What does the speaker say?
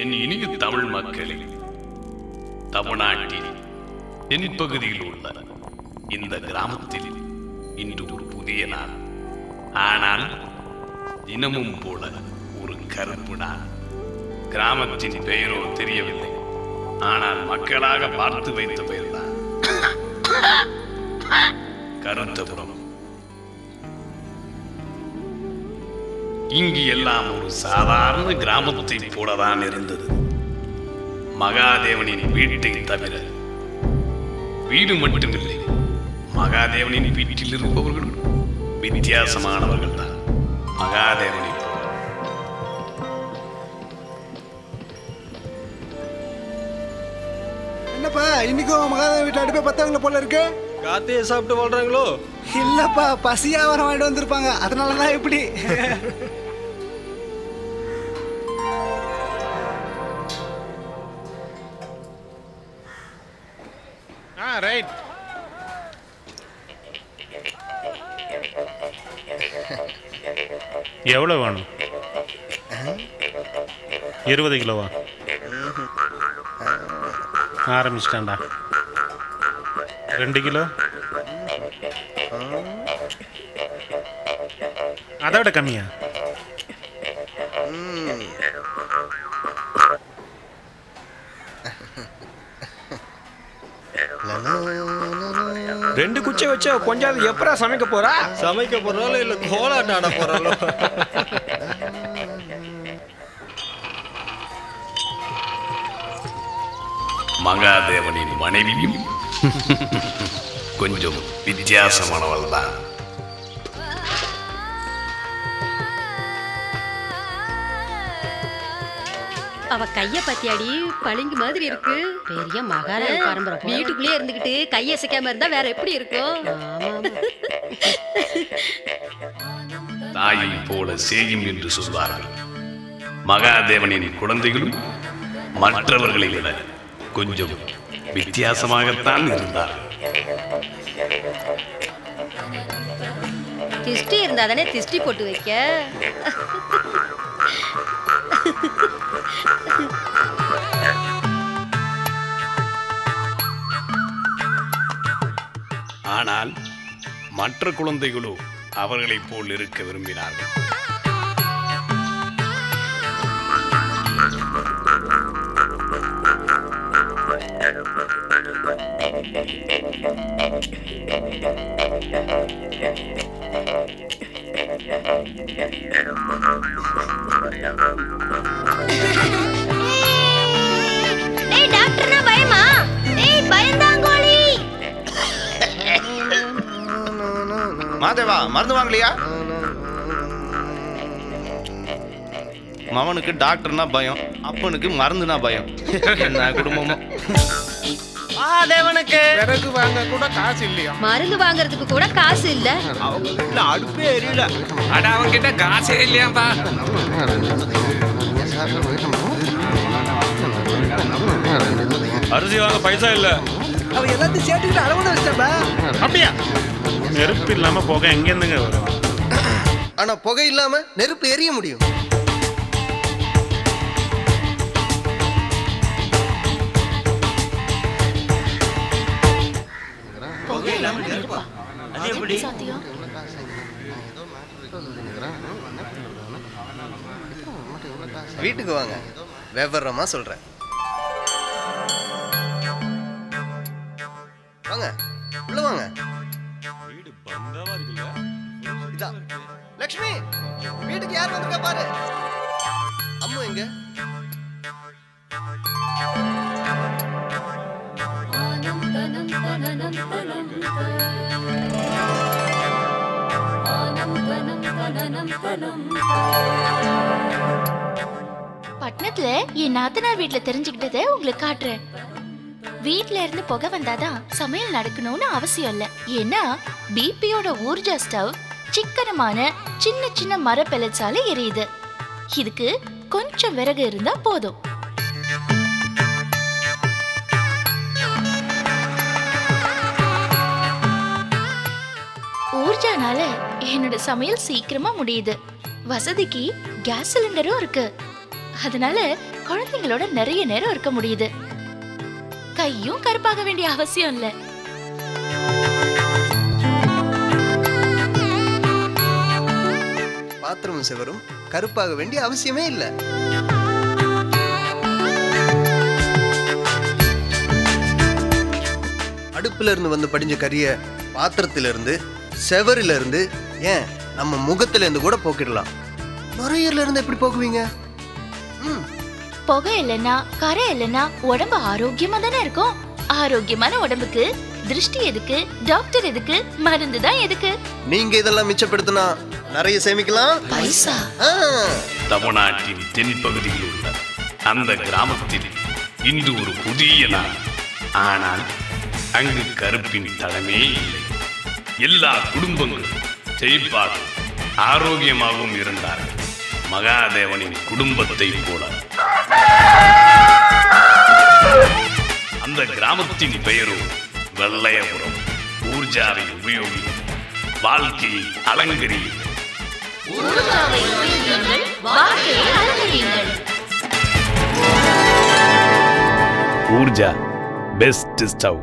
என் இனிய தமிழ் மக்களே, தமிழ்நாட்டில் தென் பகுதியில் உள்ள இந்த கிராமத்தில் இன்று ஒரு புதிய நாள். ஆனால் தினமும் போல ஒரு கருப்பு நாள். கிராமத்தின் பெயரோ தெரியவில்லை, ஆனால் மக்களாக பார்த்து வைத்த பெயர்தான் கருத்தபுரம். இங்கு எல்லாம் ஒரு சாதாரண கிராமத்தை போலதான் இருந்தது. மகாதேவனின் வீட்டை தவிர வீடு மட்டுமில்லை, மகாதேவனின் வீட்டில் இருப்பவர்கள் வித்தியாசமானவர்கள் தான். மகாதேவனை போல என்னப்பா இன்னைக்கும் மகாதேவன் வீட்டு அடுப்பே பத்தவங்கள போல இருக்கு. காத்தையே சாப்பிட்டு வாழ்றாங்களோ? இல்லப்பா, பசியா வர வாங்கிட்டு வந்திருப்பாங்க, அதனாலதான் இப்படி. ரைட். எவ்வளோ வேணும்? 20 கிலோவா? ஆரம்பிச்சிட்டான்டா. 2 கிலோ? அதை விட கம்மியா? ரெண்டு குச்சி வச்சு கொஞ்சம் எப்பரா சமைக்க போறா? சமைக்க போறாளோ இல்ல கோலாட்டம் ஆட போறாளோ? மகாதேவனின் மனைவியும் கொஞ்சம் வித்தியாசமானவள் தான். அவ கைய பத்தியாடி பளிங்கு மாதிரி இருக்கு. பெரிய மகாராணி பரம்பரை. வீட்டுக்குள்ளேயே இருந்துகிட்டு கைய அசைக்காம இருந்தா வேற எப்படி இருக்கும்? தாயை போல சேயும் என்று சொல்வார்கள். மகாதேவனின் குழந்தைகளும் மற்றவர்களை விட கொஞ்சம் வித்தியாசமாகத்தான் இருந்தார். திஷ்டி இருந்தா தானே திஷ்டி போட்டு வைக்க. ஆனால் மற்ற குழந்தைகளோ அவர்களைப் போல் இருக்க விரும்பினார்கள். மாதேவா, மருந்து வாங்கலையா? மவனுக்கு டாக்டர்னா பயம், அப்பனுக்கு மருந்துனா பயம். என்ன குடும்பமோ. மாதேவனுக்கு விறகு வாங்க கூட காசு இல்லையா? மருந்து வாங்குறதுக்கு கூட காசு இல்ல. அவங்க வீட்டுல அடுப்பே எரியல. அட அவங்க கிட்ட காசே இல்லையாப்பா. அரிசி வாங்க பைசா இல்ல. அவ எல்லாத்தையும் சேர்த்துக்கிட்டு அளவுல வச்சிட்டா. அப்படியா? நெருப்பு இல்லாம புகை எங்க இருந்துங்க வரும்? ஆனா புகை இல்லாம நெருப்பு எரிய முடியும். வீட்டுக்கு வாங்க, விவரமா சொல்றேன். வாங்க, உள்ள வாங்க. இதான் லக்ஷ்மி, வீட்டுக்கு யார் வந்திருக்கா பாரு. அம்மு எங்க? பட்டணத்துல என் நாத்தனார் வீட்டுல தெரிஞ்சுக்கிட்டதை உங்களுக்கு காட்டுறேன். வீட்ல இருந்து புகை வந்தாதான் சமையல் நடக்கணும்னு அவசியம் இல்ல. ஏன்னா பிபியோட ஊர்ஜா ஸ்டவ் சிக்கனமான சின்ன சின்ன மர பெலச்சால எரியுது. இதுக்கு கொஞ்சம் விறகு இருந்தா போதும். ஊர்ஜானால என்னோட சமையல் சீக்கிரமா முடியுது. வசதிக்கு கேஸ் சிலிண்டரும் இருக்கு. அதனால குழந்தைங்களோட நிறைய நேரம் இருக்க முடியுது. கையும் கருப்பாக வேண்டிய அவசியம் இல்ல. பாத்திரமும் செவரும் கருப்பாக வேண்டிய அவசியமே இல்ல. அடுப்புல இருந்து வந்து படிஞ்ச கரிய பாத்திரத்தில இருந்து, செவரில இருந்து, ஏன் நம்ம முகத்துல இருந்து கூட போக்கிடலாம். நுரையீரல இருந்து எப்படி போக்குவீங்க? புகை இல்லைன்னா, கரை இல்லைன்னா உடம்பு ஆரோக்கியமா தானே இருக்கும். ஆரோக்கியமான உடம்புக்கு திருஷ்டி எதுக்கு, டாக்டர் எதுக்கு, மருந்து தான் எதுக்கு? நீங்க இதெல்லாம் மிச்சப்படுத்தினா நிறைய சேமிக்கலாம். பைசா. தமிழ்நாட்டின் தென்பகுதியில் உள்ள அந்த கிராமத்தில் இன்று ஒரு புதிய நாள். ஆனால் அங்கு கருப்பின் தளமே இல்லை. எல்லா குடும்பங்களும் செழிப்பாகவும் ஆரோக்கியமாகவும் இருந்தார்கள். மகாதேவனின் குடும்பத்தை போல. அந்த கிராமத்தின் பெயரோ வெள்ளையபுரம். ஊர்ஜாவை உபயோகி, வாழ்க்கையை அலங்கரியுங்கள். Urja best stove.